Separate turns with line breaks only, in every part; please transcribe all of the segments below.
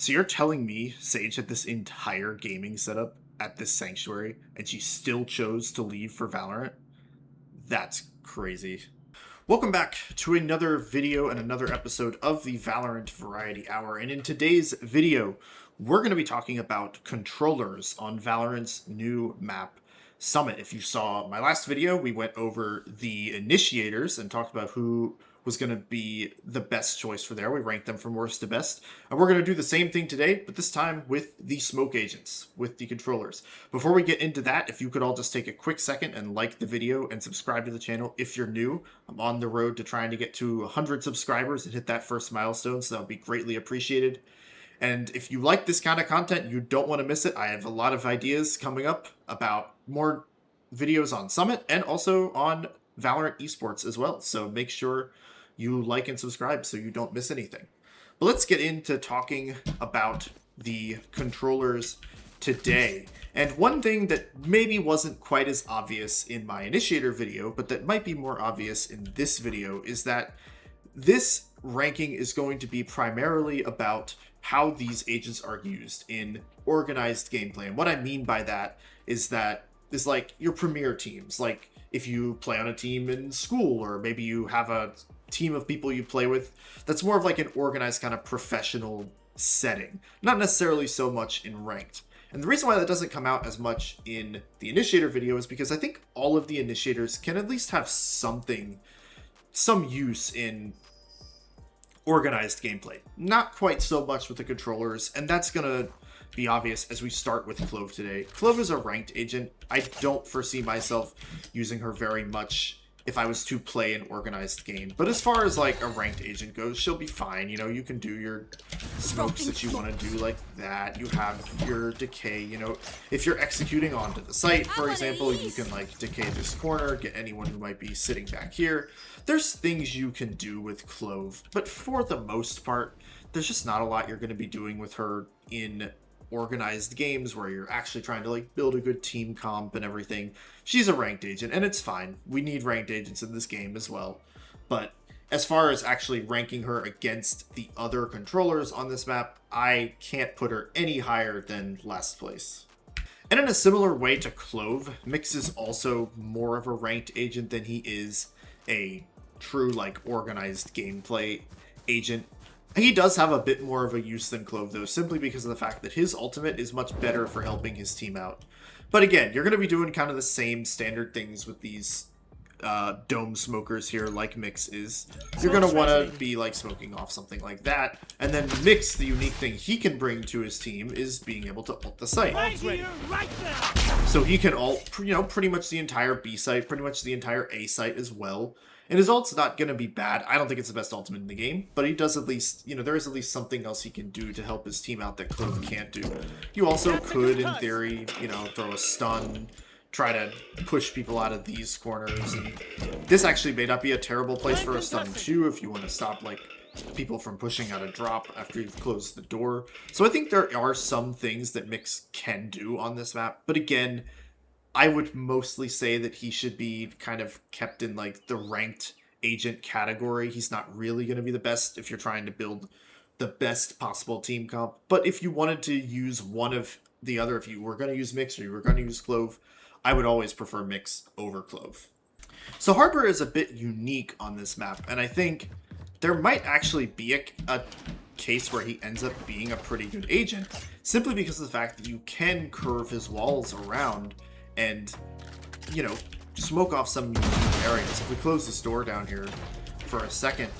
So you're telling me Sage had this entire gaming setup at this sanctuary and she still chose to leave for Valorant? That's crazy. Welcome back to another video and another episode of the Valorant Variety Hour. And in today's video, we're going to be talking about controllers on Valorant's new map, Summit. If you saw my last video, we went over the initiators and talked about who was going to be the best choice for there. We ranked them from worst to best. And we're going to do the same thing today, but this time with the smoke agents, with the controllers. Before we get into that, if you could all just take a quick second and like the video and subscribe to the channel if you're new. I'm on the road to trying to get to 100 subscribers and hit that first milestone, so that would be greatly appreciated. And if you like this kind of content, you don't want to miss it. I have a lot of ideas coming up about more videos on Summit and also on Valorant esports as well. So make sure you like and subscribe so you don't miss anything. But let's get into talking about the controllers today. And one thing that maybe wasn't quite as obvious in my initiator video, but that might be more obvious in this video, is that this ranking is going to be primarily about how these agents are used in organized gameplay. And what I mean by that is like your premier teams. Like if you play on a team in school, or maybe you have a team of people you play with, that's more of like an organized kind of professional setting, not necessarily so much in ranked. And the reason why that doesn't come out as much in the initiator video is because I think all of the initiators can at least have some use in organized gameplay. Not quite so much with the controllers, and that's gonna be obvious as we start with CLOVE today. CLOVE is a ranked agent. I don't foresee myself using her very much if I was to play an organized game. But as far as like a ranked agent goes, she'll be fine. You know, you can do your smokes that you want to do like that. You have your decay, you know, if you're executing onto the site, for example, you can like decay this corner, get anyone who might be sitting back here. There's things you can do with CLOVE, but for the most part, there's just not a lot you're going to be doing with her in organized games where you're actually trying to like build a good team comp and everything. She's a ranked agent, and it's fine. We need ranked agents in this game as well. But as far as actually ranking her against the other controllers on this map, I can't put her any higher than last place. And in a similar way to CLOVE, Mix is also more of a ranked agent than he is a true like organized gameplay agent. He does have a bit more of a use than CLOVE, though, simply because of the fact that his ultimate is much better for helping his team out. But again, you're going to be doing kind of the same standard things with these dome smokers here, like Mix is. You're going to want to be like smoking off something like that. And then Mix, the unique thing he can bring to his team is being able to ult the site. So he can ult, you know, pretty much the entire B site, pretty much the entire A site as well. And his ult's not going to be bad. I don't think it's the best ultimate in the game, but he does at least, you know, there is at least something else he can do to help his team out that CLOVE can't do. You also could, in theory, you know, throw a stun, try to push people out of these corners. And this actually may not be a terrible place for a stun too, if you want to stop, like, people from pushing out a drop after you've closed the door. So I think there are some things that Mix can do on this map, but again, I would mostly say that he should be kind of kept in like the ranked agent category. He's not really going to be the best if you're trying to build the best possible team comp. But if you wanted to use one of the other, if you were going to use Mix or you were going to use CLOVE, I would always prefer Mix over CLOVE. So Harbor is a bit unique on this map, and I think there might actually be a case where he ends up being a pretty good agent, simply because of the fact that you can curve his walls around and, you know, smoke off some unique areas. If we close this door down here for a second,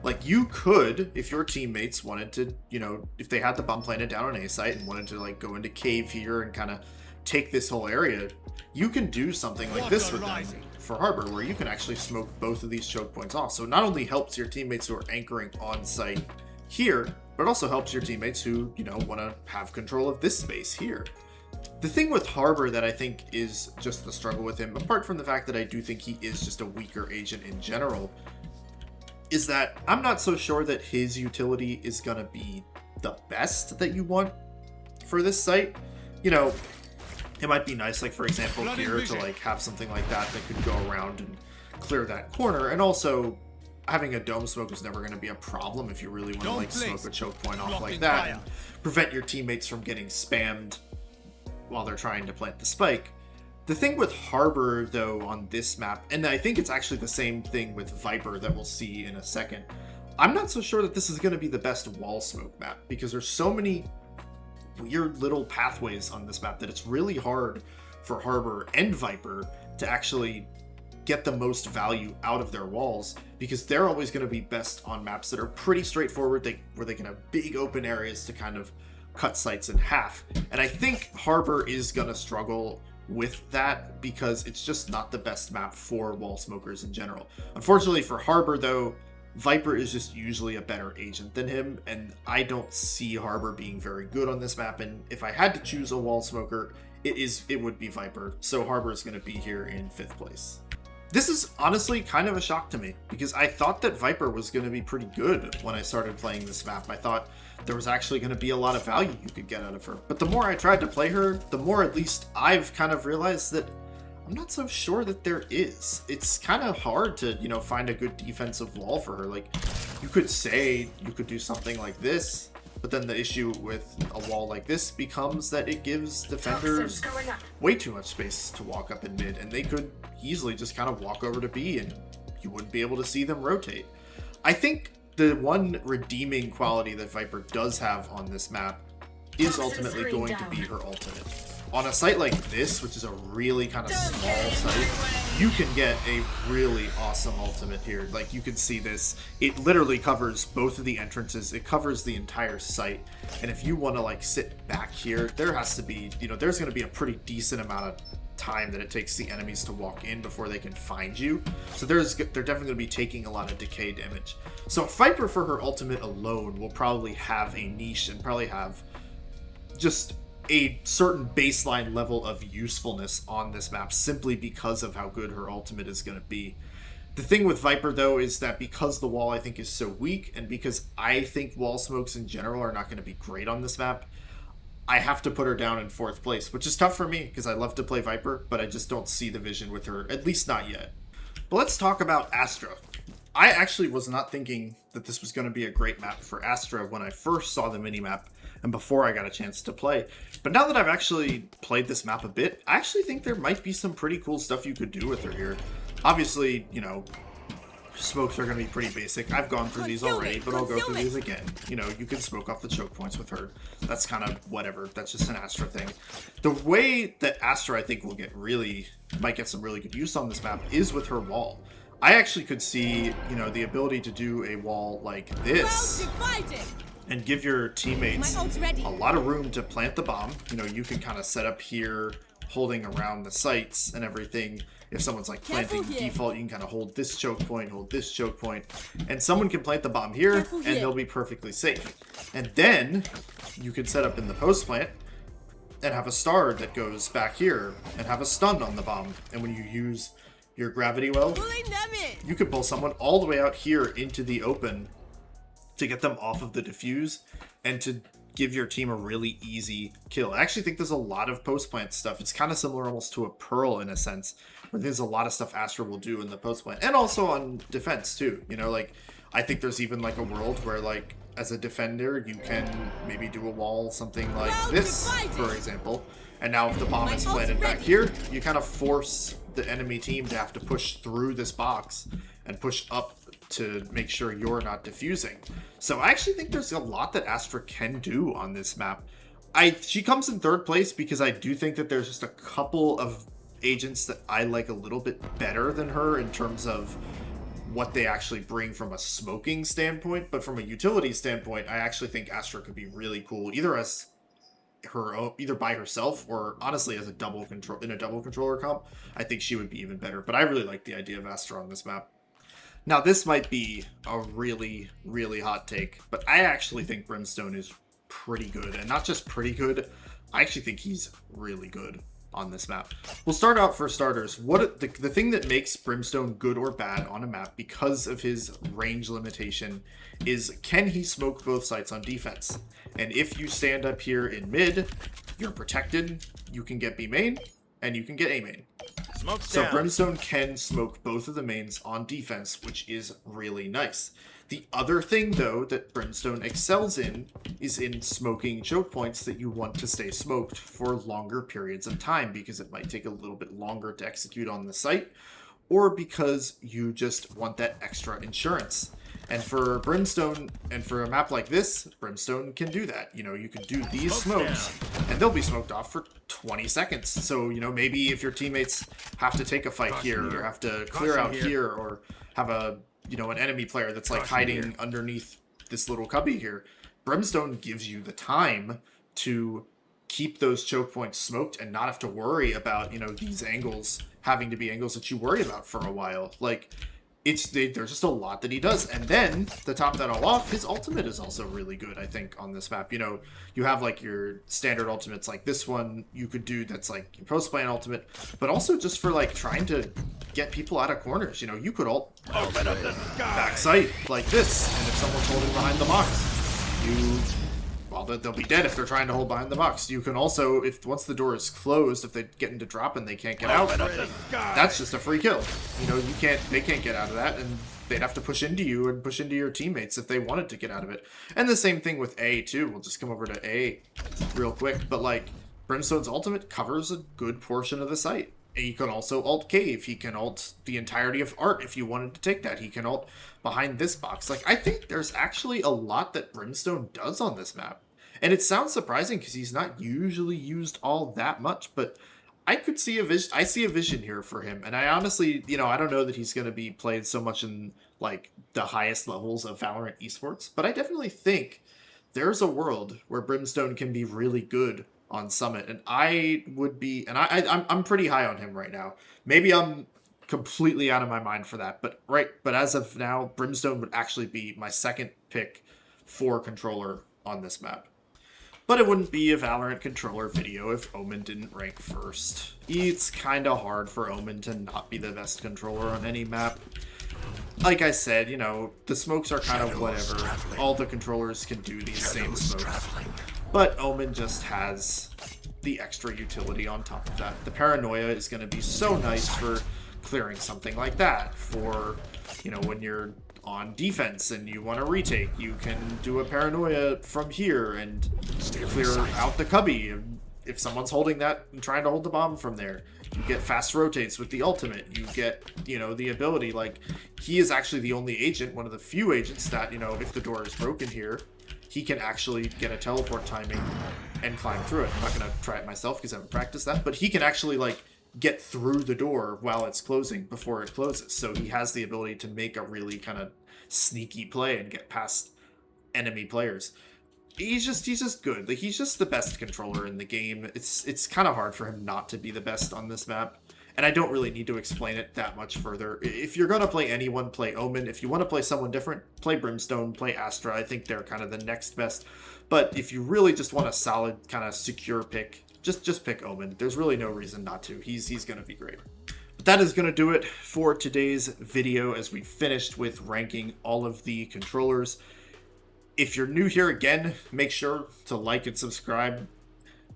like you could, if your teammates wanted to, you know, if they had the bomb planted down on A site and wanted to like go into cave here and kind of take this whole area, you can do something like this with them for Harbor, where you can actually smoke both of these choke points off. So it not only helps your teammates who are anchoring on site here, but it also helps your teammates who, you know, want to have control of this space here. The thing with Harbor that I think is just the struggle with him, apart from the fact that I do think he is just a weaker agent in general, is that I'm not so sure that his utility is going to be the best that you want for this site. You know, it might be nice, like for example here, to like have something like that that could go around and clear that corner, and also having a dome smoke is never going to be a problem if you really want to like smoke a choke point off like that and prevent your teammates from getting spammed while they're trying to plant the spike. The thing with Harbor, though, on this map, and I think it's actually the same thing with Viper that we'll see in a second, I'm not so sure that this is going to be the best wall smoke map, because there's so many weird little pathways on this map that it's really hard for Harbor and Viper to actually get the most value out of their walls, because they're always going to be best on maps that are pretty straightforward, where they can have big open areas to kind of cut sites in half. And I think Harbor is going to struggle with that because it's just not the best map for wall smokers in general. Unfortunately for Harbor, though, Viper is just usually a better agent than him, and I don't see Harbor being very good on this map. And if I had to choose a wall smoker, it would be Viper. So Harbor is going to be here in 5th place. This is honestly kind of a shock to me, because I thought that Viper was going to be pretty good when I started playing this map. I thought there was actually going to be a lot of value you could get out of her. But the more I tried to play her, the more at least I've kind of realized that I'm not so sure that there is. It's kind of hard to, you know, find a good defensive wall for her. Like, you could say you could do something like this, but then the issue with a wall like this becomes that it gives defenders way too much space to walk up in mid, and they could easily just kind of walk over to B and you wouldn't be able to see them rotate. I think the one redeeming quality that Viper does have on this map is ultimately going to be her ultimate. On a site like this, which is a really kind of small site, you can get a really awesome ultimate here. Like, you can see this. It literally covers both of the entrances. It covers the entire site. And if you want to like sit back here, there has to be, you know, there's going to be a pretty decent amount of time that it takes the enemies to walk in before they can find you. So they're definitely going to be taking a lot of decay damage. So Viper for her ultimate alone will probably have a niche and probably have just a certain baseline level of usefulness on this map simply because of how good her ultimate is going to be. The thing with Viper, though, is that because the wall, I think, is so weak, and because I think wall smokes in general are not going to be great on this map, I have to put her down in 4th place, which is tough for me because I love to play Viper, but I just don't see the vision with her, at least not yet. But let's talk about Astra. I actually was not thinking that this was going to be a great map for Astra when I first saw the minimap and before I got a chance to play. But now that I've actually played this map a bit, I actually think there might be some pretty cool stuff you could do with her here. Obviously, you know, smokes are going to be pretty basic. I've gone through these already, but I'll go through these again. You know, you can smoke off the choke points with her. That's kind of whatever. That's just an Astra thing. The way that Astra, I think, might get some really good use on this map is with her wall. I actually could see, you know, the ability to do a wall like this and give your teammates a lot of room to plant the bomb. You know, you can kind of set up here, holding around the sites and everything. If someone's like planting default, you can kind of hold this choke point, and someone can plant the bomb here, and they'll be perfectly safe. And then you can set up in the post plant and have a star that goes back here and have a stun on the bomb. And when you use your gravity well, you can pull someone all the way out here into the open to get them off of the diffuse and to give your team a really easy kill. I actually think there's a lot of post plant stuff. It's kind of similar almost to a Pearl in a sense, where there's a lot of stuff Astra will do in the post plant and also on defense too. You know, like, I think there's even like a world where, like, as a defender, you can maybe do a wall, something like this, for example. And now if the bomb is planted back here, you kind of force the enemy team to have to push through this box and push up to make sure you're not diffusing. So I actually think there's a lot that Astra can do on this map. She comes in 3rd place because I do think that there's just a couple of agents that I like a little bit better than her in terms of what they actually bring from a smoking standpoint. But from a utility standpoint, I actually think Astra could be really cool, either as her own, either by herself or honestly as a double controller comp. I think she would be even better. But I really like the idea of Astra on this map. Now, this might be a really, really hot take, but I actually think Brimstone is pretty good. And not just pretty good, I actually think he's really good on this map. We'll start out, for starters, the thing that makes Brimstone good or bad on a map because of his range limitation is, can he smoke both sites on defense? And if you stand up here in mid, you're protected, you can get B main, and you can get A main. So Brimstone can smoke both of the mains on defense, which is really nice. The other thing, though, that Brimstone excels in is in smoking choke points that you want to stay smoked for longer periods of time, because it might take a little bit longer to execute on the site, or because you just want that extra insurance. And for Brimstone, and for a map like this, Brimstone can do that. You know, you can do these smokes, and they'll be smoked off for 20 seconds. So, you know, maybe if your teammates have to take a fight here, or have to clear out here, or have a, you know, an enemy player that's like hiding underneath this little cubby here, Brimstone gives you the time to keep those choke points smoked and not have to worry about, you know, these angles having to be angles that you worry about for a while. Like, there's just a lot that he does. And then, to top that all off, his ultimate is also really good, I think, on this map. You know, you have, like, your standard ultimates like this one you could do that's, like, your post-plan ultimate, but also just for, like, trying to get people out of corners. You know, you could ult backside like this, and if someone's holding behind the box, well, they'll be dead if they're trying to hold behind the box. You can also, once the door is closed, if they get into drop and they can't get out, that's just a free kill. You know, they can't get out of that, and they'd have to push into you and push into your teammates if they wanted to get out of it. And the same thing with A, too. We'll just come over to A real quick. But, like, Brimstone's ultimate covers a good portion of the site. He can also ult cave. He can ult the entirety of art if you wanted to take that. He can ult behind this box. Like, I think there's actually a lot that Brimstone does on this map. And it sounds surprising because he's not usually used all that much, but I could see a vision. I see a vision here for him. And I honestly, you know, I don't know that he's going to be played so much in, like, the highest levels of Valorant esports, but I definitely think there's a world where Brimstone can be really good on Summit, and I would be, and I'm pretty high on him right now. Maybe I'm completely out of my mind for that, but as of now, Brimstone would actually be my second pick for controller on this map. But it wouldn't be a Valorant controller video if OMEN didn't rank first. It's kind of hard for OMEN to not be the best controller on any map. Like I said, you know, the smokes are kind of whatever. All the controllers can do these same smokes. But OMEN just has the extra utility on top of that. The paranoia is going to be so nice for clearing something like that. For, you know, when you're on defense and you want to retake, you can do a paranoia from here and clear out the cubby. If someone's holding that and trying to hold the bomb from there, you get fast rotates with the ultimate. You get, you know, the ability, like, he is actually the only agent, one of the few agents that, you know, if the door is broken here, he can actually get a teleport timing and climb through it. I'm not going to try it myself because I haven't practiced that, but he can actually, like, get through the door while it's closing before it closes. So he has the ability to make a really kind of sneaky play and get past enemy players. He's just good. Like, he's just the best controller in the game. It's kind of hard for him not to be the best on this map. And I don't really need to explain it that much further. If you're going to play anyone, play OMEN. If you want to play someone different, play Brimstone, play ASTRA. I think they're kind of the next best. But if you really just want a solid, kind of secure pick, just pick OMEN. There's really no reason not to. He's going to be great. But that is going to do it for today's video as we finished with ranking all of the controllers. If you're new here again, make sure to like and subscribe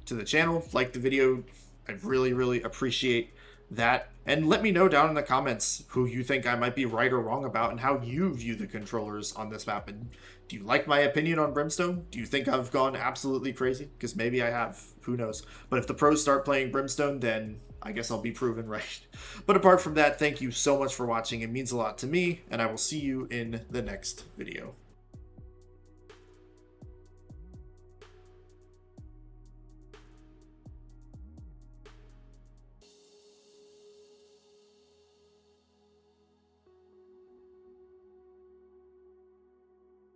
to the channel. Like the video. I really, really appreciate that. And let me know down in the comments who you think I might be right or wrong about and how you view the controllers on this map. And do you like my opinion on Brimstone? Do you think I've gone absolutely crazy? Because maybe I have. Who knows? But if the pros start playing Brimstone, then I guess I'll be proven right. But apart from that, thank you so much for watching. It means a lot to me, and I will see you in the next video.